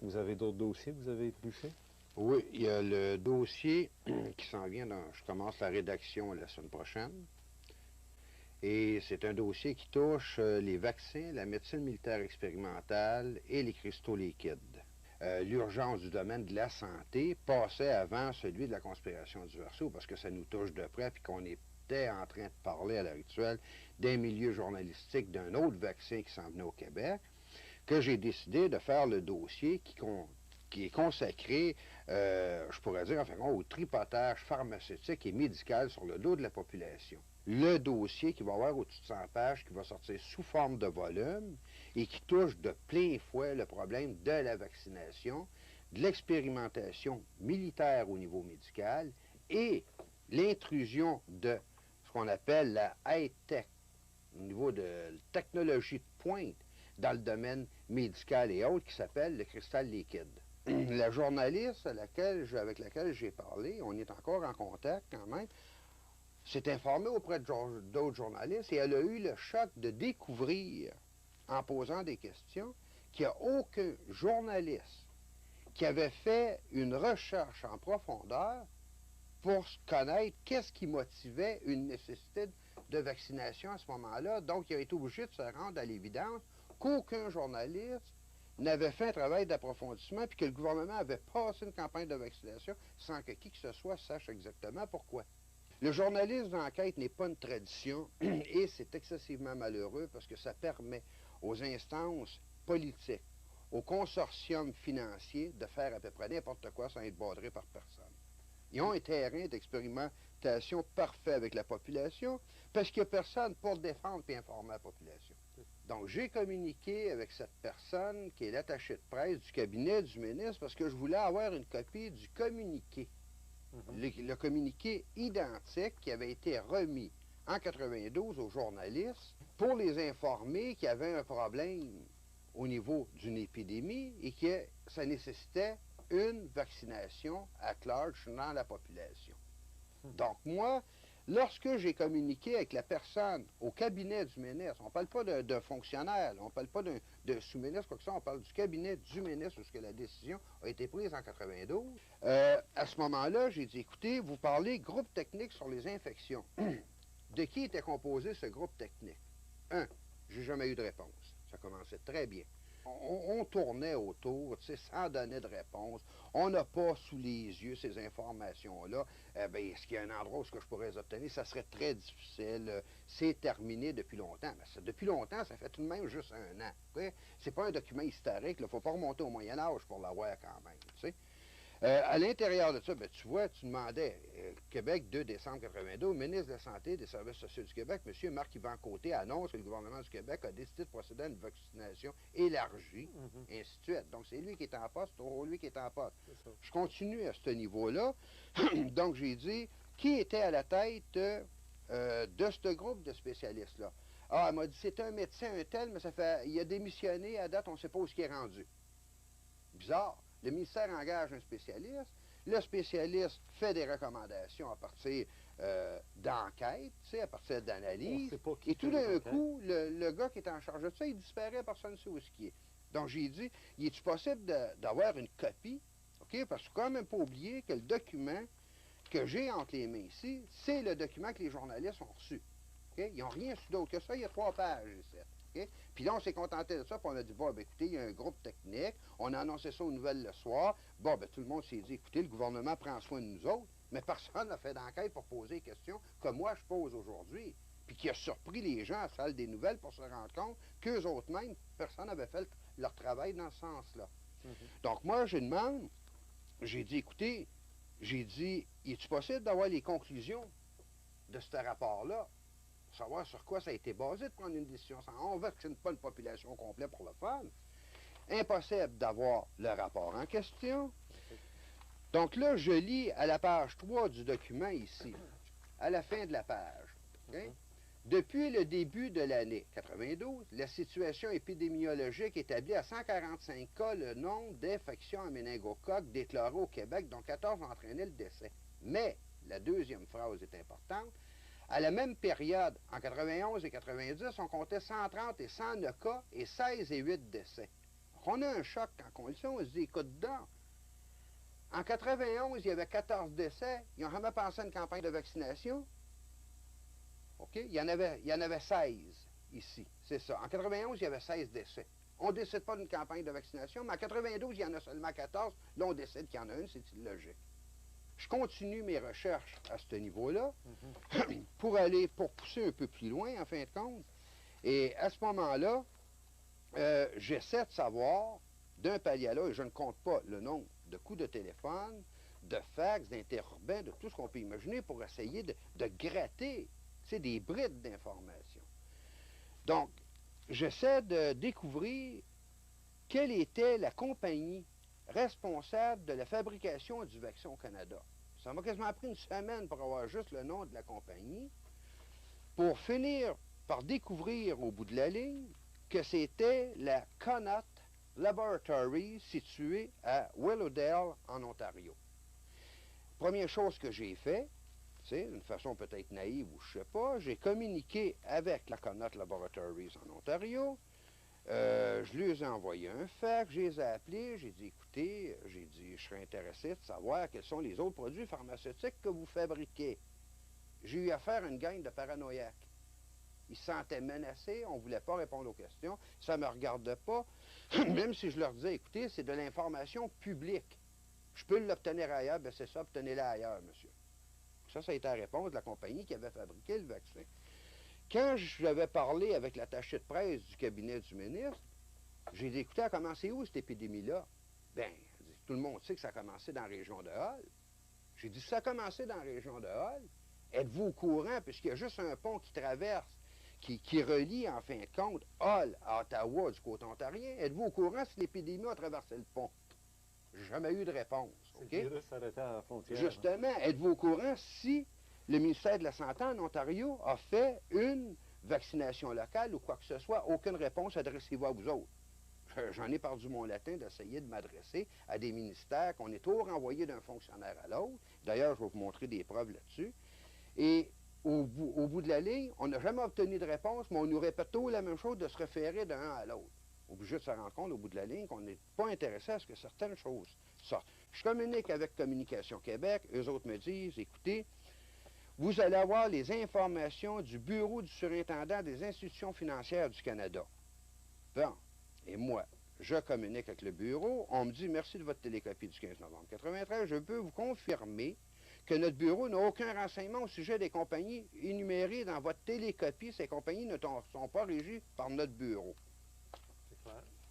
Vous avez d'autres dossiers que vous avez épluchés? Oui, il y a le dossier qui s'en vient. Je commence la rédaction la semaine prochaine. Et c'est un dossier qui touche les vaccins, la médecine militaire expérimentale et les cristaux liquides. L'urgence du domaine de la santé passait avant celui de la conspiration du Verseau parce que ça nous touche de près puis qu'on était en train de parler à l'heure actuelle d'un milieu journalistique d'un autre vaccin qui s'en venait au Québec, que j'ai décidé de faire le dossier qui est consacré, je pourrais dire, enfin, au tripotage pharmaceutique et médical sur le dos de la population. Le dossier qui va avoir au-dessus de 100 pages, qui va sortir sous forme de volume et qui touche de plein fouet le problème de la vaccination, de l'expérimentation militaire au niveau médical et l'intrusion de ce qu'on appelle la high-tech, au niveau de technologie de pointe, dans le domaine médical et autres, qui s'appelle le cristal liquide. La journaliste avec laquelle j'ai parlé, on est encore en contact quand même, s'est informée auprès d'autres journalistes et elle a eu le choc de découvrir, en posant des questions, qu'il n'y a aucun journaliste qui avait fait une recherche en profondeur pour connaître qu'est-ce qui motivait une nécessité de vaccination à ce moment-là. Donc, il a été obligé de se rendre à l'évidence qu'aucun journaliste n'avait fait un travail d'approfondissement puis que le gouvernement avait passé une campagne de vaccination sans que qui que ce soit sache exactement pourquoi. Le journalisme d'enquête n'est pas une tradition et c'est excessivement malheureux parce que ça permet aux instances politiques, aux consortiums financiers de faire à peu près n'importe quoi sans être badrés par personne. Ils ont un terrain d'expérimentation parfait avec la population parce qu'il n'y a personne pour défendre et informer la population. Donc, j'ai communiqué avec cette personne qui est l'attaché de presse du cabinet du ministre parce que je voulais avoir une copie du communiqué. Le communiqué identique qui avait été remis en 92 aux journalistes pour les informer qu'il y avait un problème au niveau d'une épidémie et que ça nécessitait une vaccination à large dans la population. Donc moi, lorsque j'ai communiqué avec la personne au cabinet du ministre, on ne parle pas d'un fonctionnaire, on ne parle pas d'un sous-ministre, quoi que ça, on parle du cabinet du ministre où la décision a été prise en 92. À ce moment-là, j'ai dit, écoutez, vous parlez groupe technique sur les infections. De qui était composé ce groupe technique? J'ai jamais eu de réponse. Ça commençait très bien. On tournait autour, tu sais, sans donner de réponse. On n'a pas sous les yeux ces informations-là. Est-ce qu'il y a un endroit où je pourrais les obtenir? Ça serait très difficile. C'est terminé depuis longtemps. Mais depuis longtemps, ça fait tout de même juste un an. Okay? C'est pas un document historique. Il ne faut pas remonter au Moyen-Âge pour l'avoir quand même. Tu sais. À l'intérieur de ça, tu vois, tu demandais, Québec, 2 décembre 82, ministre de la Santé et des Services sociaux du Québec, M. Marc-Yvan Côté, annonce que le gouvernement du Québec a décidé de procéder à une vaccination élargie, et ainsi de suite. Donc, c'est lui qui est en poste, c'est lui qui est en poste. Je continue à ce niveau-là. Donc, j'ai dit, qui était à la tête de ce groupe de spécialistes-là? Ah, elle m'a dit, c'est un médecin, un tel, mais il a démissionné, à date, on ne sait pas où il est rendu. Bizarre. Le ministère engage un spécialiste. Le spécialiste fait des recommandations à partir d'enquêtes, à partir d'analyses. Et tout d'un coup, le gars qui est en charge de ça, il disparaît, personne ne sait où est-ce qu'il est. Donc, j'ai dit, il est-tu possible d'avoir une copie? OK? Parce qu'il ne faut quand même pas oublier que le document que j'ai entre les mains ici, c'est le document que les journalistes ont reçu. Okay? Ils n'ont rien su d'autre que ça. Il y a 3 pages ici. Okay? Puis là, on s'est contenté de ça, puis on a dit, bon, écoutez, il y a un groupe technique, on a annoncé ça aux nouvelles le soir. Bon, tout le monde s'est dit, écoutez, le gouvernement prend soin de nous autres, mais personne n'a fait d'enquête pour poser des questions que moi, je pose aujourd'hui. Puis qui a surpris les gens à la salle des nouvelles pour se rendre compte qu'eux autres mêmes, personne n'avait fait leur travail dans ce sens-là. Donc, moi, je demande, j'ai dit, écoutez, est-il possible d'avoir les conclusions de ce rapport-là? Savoir sur quoi ça a été basé de prendre une décision. On ne vaccine pas une population complète pour le fun. Impossible d'avoir le rapport en question. Donc là, je lis à la page 3 du document ici, à la fin de la page. Okay? Depuis le début de l'année 92, la situation épidémiologique établit à 145 cas le nombre d'infections à méningocoque déclarées au Québec, dont 14 entraînaient le décès. Mais, la deuxième phrase est importante, à la même période, en 91 et 90, on comptait 130 et 109 cas et 16 et 8 décès. on a un choc quand on le sait, on se dit, écoute donc, en 91, il y avait 14 décès, ils n'ont jamais pensé à une campagne de vaccination. OK? Il y en avait 16 ici, c'est ça. En 91, il y avait 16 décès. On ne décide pas d'une campagne de vaccination, mais en 92, il y en a seulement 14. Là, on décide qu'il y en a une, c'est illogique. Je continue mes recherches à ce niveau-là pour pousser un peu plus loin, en fin de compte. Et à ce moment-là, j'essaie de savoir, d'un palier à l'autre, et je ne compte pas le nombre de coups de téléphone, de fax, d'interurbains, de tout ce qu'on peut imaginer pour essayer de gratter, des brides d'informations. Donc, j'essaie de découvrir quelle était la compagnie responsable de la fabrication du vaccin au Canada. Ça m'a quasiment pris une semaine pour avoir juste le nom de la compagnie, pour finir par découvrir au bout de la ligne que c'était la Connaught Laboratories située à Willowdale, en Ontario. Première chose que j'ai fait, c'est d'une façon peut-être naïve ou je sais pas, j'ai communiqué avec la Connaught Laboratories en Ontario. Je lui ai envoyé un fax, je les ai appelés, j'ai dit, écoutez, je serais intéressé de savoir quels sont les autres produits pharmaceutiques que vous fabriquez. J'ai eu affaire à une gang de paranoïaques. Ils se sentaient menacés, on ne voulait pas répondre aux questions, ça ne me regardait pas. Même si je leur disais, écoutez, c'est de l'information publique. Je peux l'obtenir ailleurs, bien c'est ça, obtenez-la ailleurs, monsieur. Ça a été la réponse de la compagnie qui avait fabriqué le vaccin. Quand j'avais parlé avec l'attaché de presse du cabinet du ministre, j'ai dit, écoutez, a commencé où cette épidémie-là? Bien, tout le monde sait que ça a commencé dans la région de Hull. J'ai dit, ça a commencé dans la région de Hull. Êtes-vous au courant, puisqu'il y a juste un pont qui traverse, qui relie, en fin de compte, Hull à Ottawa du côté ontarien? Êtes-vous au courant si l'épidémie a traversé le pont? J'ai jamais eu de réponse. Le virus s'arrêtait à la frontière. Justement, êtes-vous au courant si le ministère de la Santé en Ontario a fait une vaccination locale ou quoi que ce soit? Aucune réponse, adressez-vous à vous autres. J'en ai perdu mon latin d'essayer de m'adresser à des ministères qu'on est toujours renvoyés d'un fonctionnaire à l'autre. D'ailleurs, je vais vous montrer des preuves là-dessus. Et au bout de la ligne, on n'a jamais obtenu de réponse, mais on nous répète toujours la même chose de se référer d'un à l'autre. Obligé de se rendre compte au bout de la ligne qu'on n'est pas intéressé à ce que certaines choses sortent. Je communique avec Communication Québec, eux autres me disent, écoutez, vous allez avoir les informations du Bureau du surintendant des institutions financières du Canada. Bon, et moi, je communique avec le bureau, on me dit, merci de votre télécopie du 15 novembre 93, je peux vous confirmer que notre bureau n'a aucun renseignement au sujet des compagnies énumérées dans votre télécopie. Ces compagnies ne sont pas régies par notre bureau.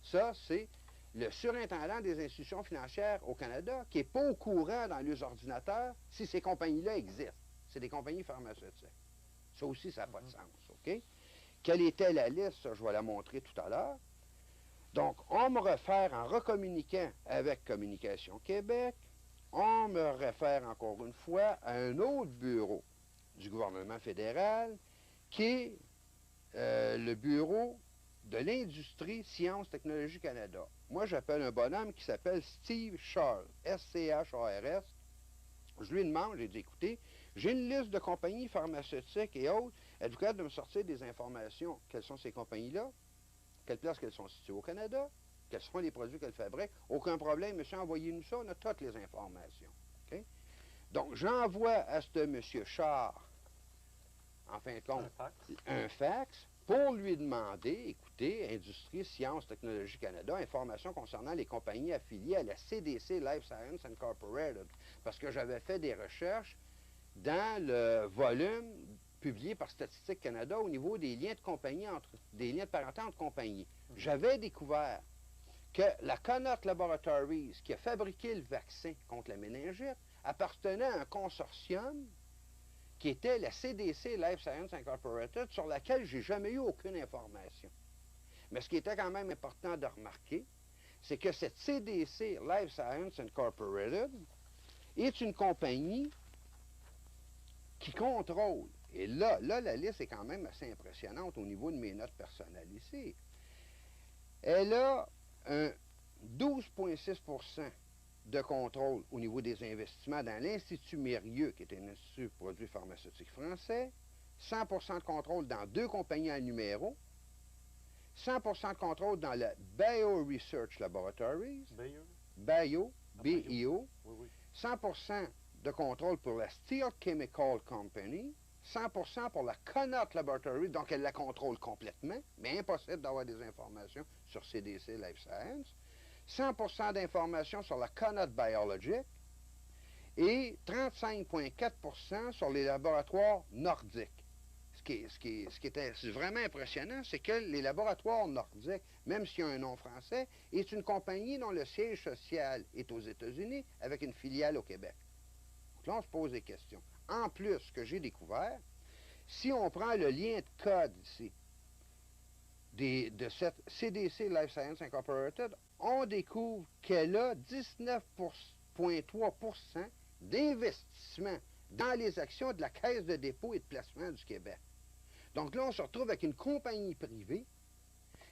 Ça, c'est le surintendant des institutions financières au Canada qui n'est pas au courant dans les ordinateurs si ces compagnies-là existent. C'est des compagnies pharmaceutiques. Ça aussi, ça n'a pas de sens, OK? Quelle était la liste? Ça, je vais la montrer tout à l'heure. Donc, on me réfère en recommuniquant avec Communication Québec, on me réfère encore une fois à un autre bureau du gouvernement fédéral qui est le bureau de l'Industrie Sciences Technologies Canada. Moi, j'appelle un bonhomme qui s'appelle Steve Charles, S-C-H-A-R-S. Je lui demande, j'ai dit, écoutez, j'ai une liste de compagnies pharmaceutiques et autres. Êtes-vous capable de me sortir des informations? Quelles sont ces compagnies-là? Quelle place qu'elles sont situées au Canada? Quels sont les produits qu'elles fabriquent? Aucun problème, monsieur, envoyez-nous ça, on a toutes les informations. Okay? Donc, j'envoie à ce monsieur Char, en fin de compte, un fax pour lui demander, écoutez, Industrie, Sciences, Technologies Canada, informations concernant les compagnies affiliées à la CDC Life Sciences Incorporated, parce que j'avais fait des recherches dans le volume publié par Statistique Canada au niveau des liens de compagnie des liens de parenté entre compagnies. J'avais découvert que la Connaught Laboratories, qui a fabriqué le vaccin contre la méningite, appartenait à un consortium qui était la CDC Life Sciences Incorporated, sur laquelle j'ai jamais eu aucune information. Mais ce qui était quand même important de remarquer, c'est que cette CDC Life Sciences Incorporated est une compagnie qui contrôle. Et là, la liste est quand même assez impressionnante au niveau de mes notes personnelles ici. Elle a un 12,6% de contrôle au niveau des investissements dans l'Institut Mérieux, qui est un institut de produits pharmaceutiques français, 100% de contrôle dans 2 compagnies à numéro, 100% de contrôle dans le Bio Research Laboratories, Bayer? Bio, Bio. B-I-O, Oui, oui. 100% de contrôle pour la Steel Chemical Company, 100% pour la Connaught Laboratory, donc elle la contrôle complètement, mais impossible d'avoir des informations sur CDC Life Science, 100% d'informations sur la Connaught Biologic et 35,4% sur les laboratoires nordiques. Ce qui était vraiment impressionnant, c'est que les laboratoires nordiques, même s'il y a un nom français, est une compagnie dont le siège social est aux États-Unis avec une filiale au Québec. Donc là, on se pose des questions. En plus, ce que j'ai découvert, si on prend le lien de code ici de cette CDC Life Science Incorporated, on découvre qu'elle a 19,3% d'investissement dans les actions de la Caisse de dépôt et de placement du Québec. Donc là, on se retrouve avec une compagnie privée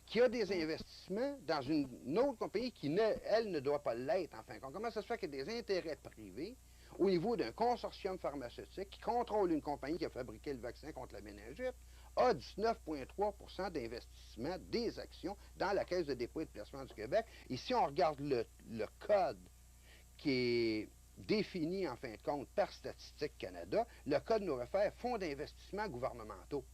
qui a des investissements dans une autre compagnie qui, elle, ne doit pas l'être, en fin de compte. Comment ça se fait qu'il y a des intérêts privés au niveau d'un consortium pharmaceutique qui contrôle une compagnie qui a fabriqué le vaccin contre la méningite, a 19,3% d'investissement des actions dans la Caisse de dépôt et de placement du Québec. Et si on regarde le code qui est défini, en fin de compte, par Statistique Canada, le code nous réfère fonds d'investissement gouvernementaux.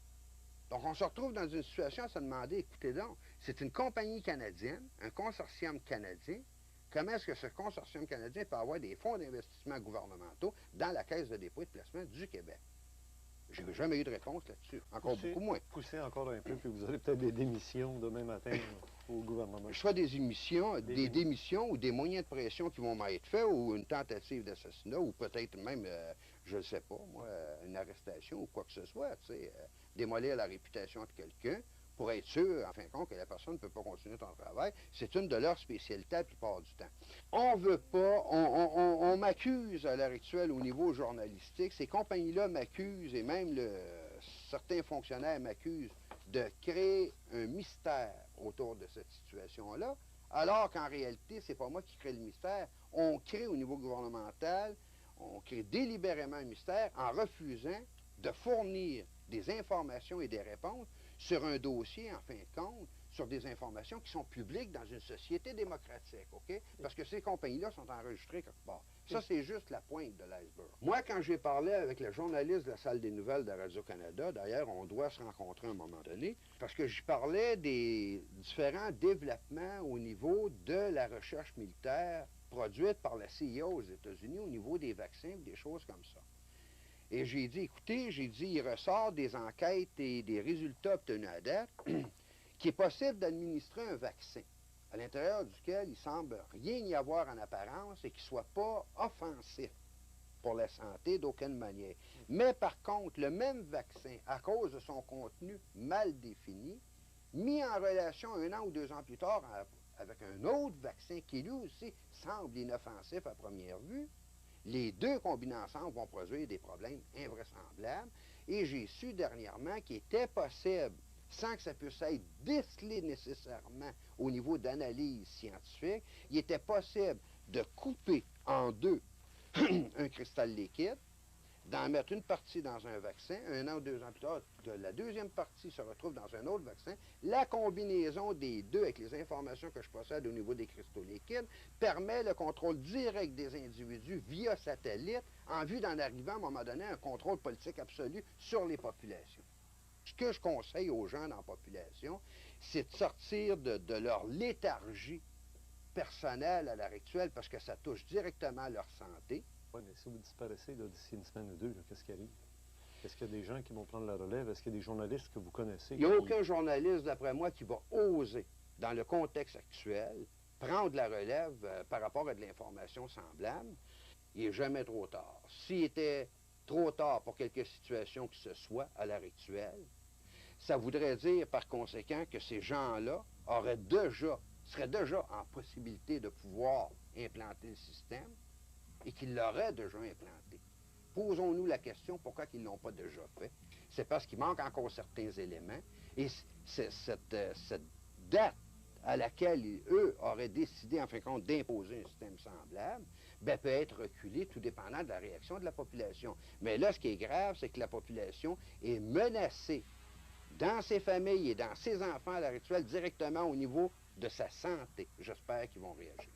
Donc, on se retrouve dans une situation à se demander, écoutez donc, c'est une compagnie canadienne, un consortium canadien. Comment est-ce que ce consortium canadien peut avoir des fonds d'investissement gouvernementaux dans la Caisse de dépôt et de placement du Québec? Je n'ai jamais eu de réponse là-dessus. Encore beaucoup moins. Poussez encore un peu, puis vous aurez peut-être des démissions demain matin au gouvernement. Soit des démissions ou des moyens de pression qui vont m'être faits, ou une tentative d'assassinat, ou peut-être même, je ne sais pas, moi, une arrestation ou quoi que ce soit, tu sais, démolir la réputation de quelqu'un pour être sûr, en fin de compte, que la personne ne peut pas continuer son travail. C'est une de leurs spécialités la plupart du temps. On veut pas, on m'accuse à l'heure actuelle au niveau journalistique, ces compagnies-là m'accusent, et même certains fonctionnaires m'accusent de créer un mystère autour de cette situation-là, alors qu'en réalité, c'est pas moi qui crée le mystère. On crée au niveau gouvernemental, on crée délibérément un mystère en refusant de fournir des informations et des réponses sur un dossier, en fin de compte, sur des informations qui sont publiques dans une société démocratique, OK? Parce que ces compagnies-là sont enregistrées quelque part. Ça, c'est juste la pointe de l'iceberg. Moi, quand j'ai parlé avec le journaliste de la salle des nouvelles de Radio-Canada, d'ailleurs, on doit se rencontrer à un moment donné, parce que j'y parlais des différents développements au niveau de la recherche militaire produite par la CIA aux États-Unis au niveau des vaccins, des choses comme ça. Et j'ai dit, écoutez, il ressort des enquêtes et des résultats obtenus à date qu'il est possible d'administrer un vaccin à l'intérieur duquel il semble rien y avoir en apparence et qui ne soit pas offensif pour la santé d'aucune manière. Mais par contre, le même vaccin, à cause de son contenu mal défini, mis en relation 1 an ou 2 ans plus tard avec un autre vaccin qui lui aussi semble inoffensif à première vue, les deux combinés ensemble vont produire des problèmes invraisemblables. Et j'ai su dernièrement qu'il était possible, sans que ça puisse être décelé nécessairement au niveau d'analyse scientifique, il était possible de couper en deux un cristal liquide, d'en mettre une partie dans un vaccin, 1 an ou 2 ans plus tard, la deuxième partie se retrouve dans un autre vaccin. La combinaison des deux avec les informations que je possède au niveau des cristaux liquides permet le contrôle direct des individus via satellite en vue d'en arriver à un moment donné à un contrôle politique absolu sur les populations. Ce que je conseille aux gens dans la population, c'est de sortir de leur léthargie personnelle à l'heure actuelle parce que ça touche directement à leur santé. Oui, mais si vous disparaissez d'ici une semaine ou deux, qu'est-ce qui arrive? Est-ce qu'il y a des gens qui vont prendre la relève? Est-ce qu'il y a des journalistes que vous connaissez? Il n'y a aucun journaliste, d'après moi, qui va oser, dans le contexte actuel, prendre la relève par rapport à de l'information semblable. Il n'est jamais trop tard. S'il était trop tard pour quelque situation que ce soit à l'heure actuelle, ça voudrait dire, par conséquent, que ces gens-là seraient déjà en possibilité de pouvoir implanter le système et qu'ils l'auraient déjà implanté. Posons-nous la question, pourquoi ils ne l'ont pas déjà fait? C'est parce qu'il manque encore certains éléments. Et cette date à laquelle eux auraient décidé, en fin de compte, d'imposer un système semblable, ben, peut être reculée tout dépendant de la réaction de la population. Mais là, ce qui est grave, c'est que la population est menacée dans ses familles et dans ses enfants à l'heure actuelle, directement au niveau de sa santé. J'espère qu'ils vont réagir.